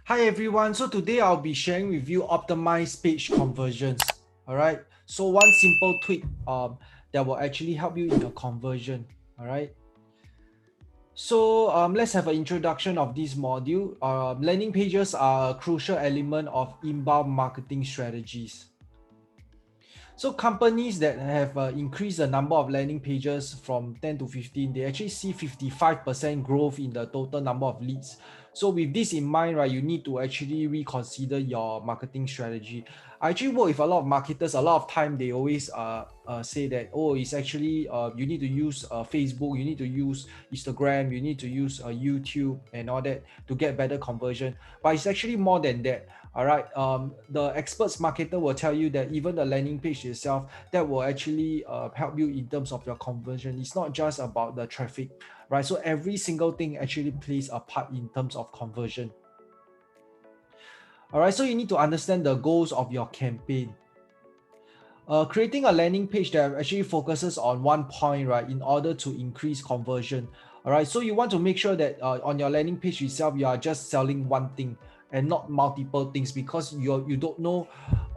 Hi everyone, so today I'll be sharing with you optimized page conversions. All right, so one simple tweak that will actually help you in your conversion. All right, so let's have an introduction of this module. Landing pages are a crucial element of inbound marketing strategies. So companies that have increased the number of landing pages from 10 to 15, they actually see 55% growth in the total number of leads. So with this in mind, right, you need to actually reconsider your marketing strategy. I actually work with a lot of marketers. A lot of time they always say that, oh, it's actually you need to use Facebook, you need to use Instagram, you need to use YouTube and all that to get better conversion. But it's actually more than that. All right, the experts marketer will tell you that even the landing page itself, that will actually help you in terms of your conversion. It's not just about the traffic, right? So every single thing actually plays a part in terms of conversion. All right, so you need to understand the goals of your campaign. Creating a landing page that actually focuses on one point, right, in order to increase conversion. All right, so you want to make sure that on your landing page itself, you are just selling one thing and not multiple things, because you don't know,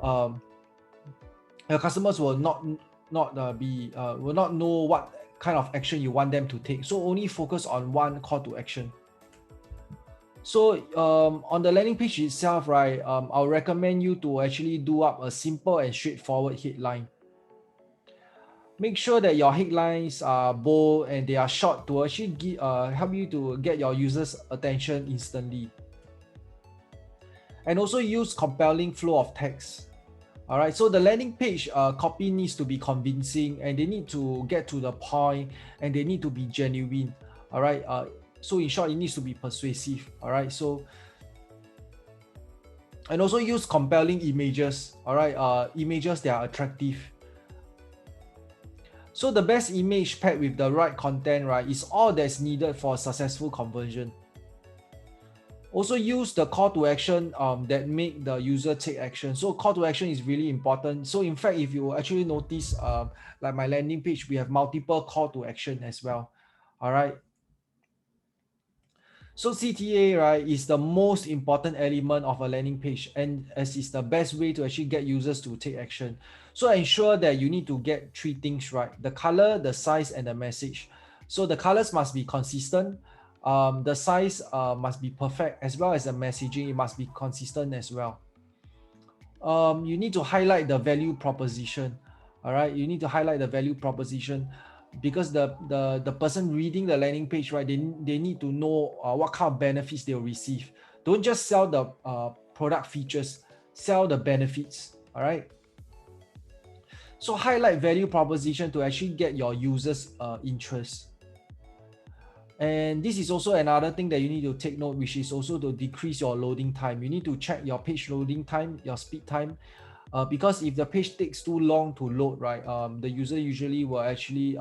your customers will not will not know what kind of action you want them to take. So only focus on one call to action. So on the landing page itself, right, I'll recommend you to actually do up a simple and straightforward headline. Make sure that your headlines are bold and they are short to actually help you to get your users' attention instantly. And also use compelling flow of text. All right, so the landing page copy needs to be convincing, and they need to get to the point, and they need to be genuine. All right, so in short, it needs to be persuasive. All right, so and also use compelling images. All right, images that are attractive. So the best image paired with the right content, right, is all that's needed for successful conversion. Also use the call to action that make the user take action. So call to action is really important. So in fact, if you actually notice, like my landing page, we have multiple call to action as well. All right. So CTA, right, is the most important element of a landing page, and as is the best way to actually get users to take action. So ensure that you need to get three things right: the color, the size, and the message. So the colors must be consistent, the size must be perfect, as well as the messaging, it must be consistent as well. You need to highlight the value proposition. All right, you need to highlight the value proposition, because the person reading the landing page, right, they need to know what kind of benefits they'll receive. Don't just sell the product features, sell the benefits. All right, so highlight value proposition to actually get your users interest. And this is also another thing that you need to take note, which is also to decrease your loading time. You need to check your page loading time, your speed time, because if the page takes too long to load, right, the user usually will actually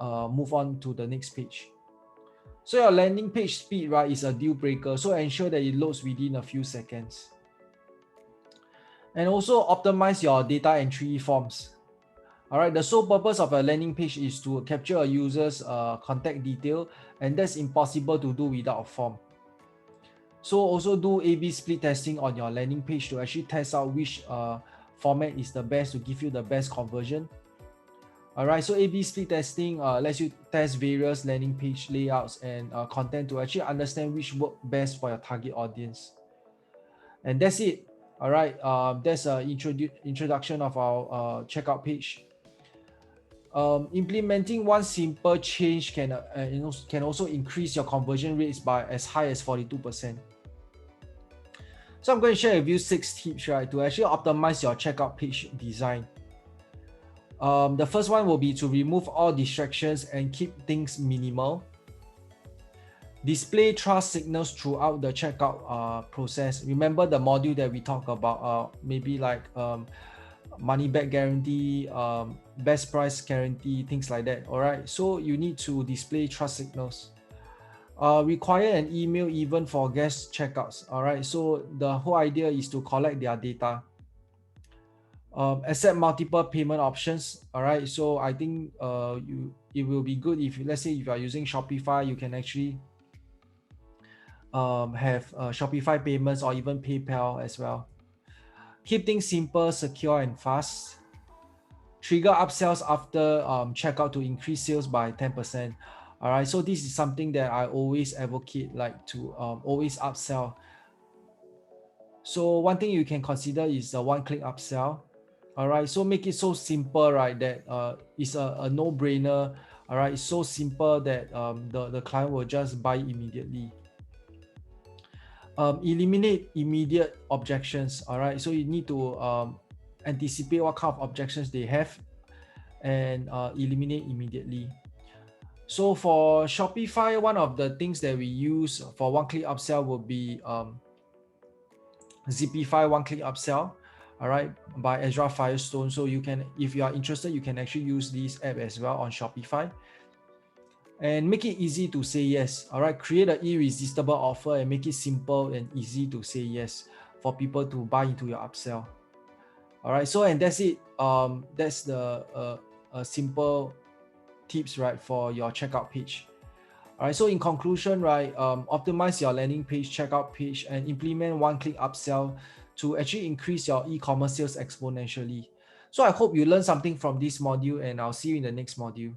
move on to the next page. So your landing page speed, right, is a deal breaker. So ensure that it loads within a few seconds. And also optimize your data entry forms. All right, the sole purpose of a landing page is to capture a user's contact detail, and that's impossible to do without a form. So also do A/B split testing on your landing page to actually test out which format is the best to give you the best conversion. All right, so A/B split testing lets you test various landing page layouts and content to actually understand which work best for your target audience. And that's it. All right, that's an introduction of our checkout page. Implementing one simple change can also increase your conversion rates by as high as 42%. So I'm going to share with you 6 tips, right, to actually optimize your checkout page design. The first one will be to remove all distractions and keep things minimal. Display trust signals throughout the checkout process. Remember the module that we talked about, maybe like money back guarantee, best price guarantee, things like that. All right, so you need to display trust signals. Require an email even for guest checkouts. All right, so the whole idea is to collect their data. Accept multiple payment options. All right, so I think it will be good if, let's say, if you are using Shopify, you can actually have Shopify payments or even PayPal as well. Keep things simple, secure, and fast. Trigger upsells after checkout to increase sales by 10%. All right, so this is something that I always advocate, like to always upsell. So one thing you can consider is the one-click upsell. All right, so make it so simple, right, that it's a no-brainer. All right, it's so simple that the client will just buy immediately. Eliminate immediate objections. All right, so you need to anticipate what kind of objections they have and eliminate immediately. So for Shopify, one of the things that we use for one-click upsell will be Zipify one-click upsell, all right, by Ezra Firestone. So you can, if you are interested, you can actually use this app as well on Shopify. And make it easy to say yes. All right, create an irresistible offer and make it simple and easy to say yes for people to buy into your upsell. All right, so and that's it. That's the simple tips, right, for your checkout page. All right, so in conclusion, right, optimize your landing page, checkout page, and implement one-click upsell to actually increase your e-commerce sales exponentially. So I hope you learned something from this module, and I'll see you in the next module.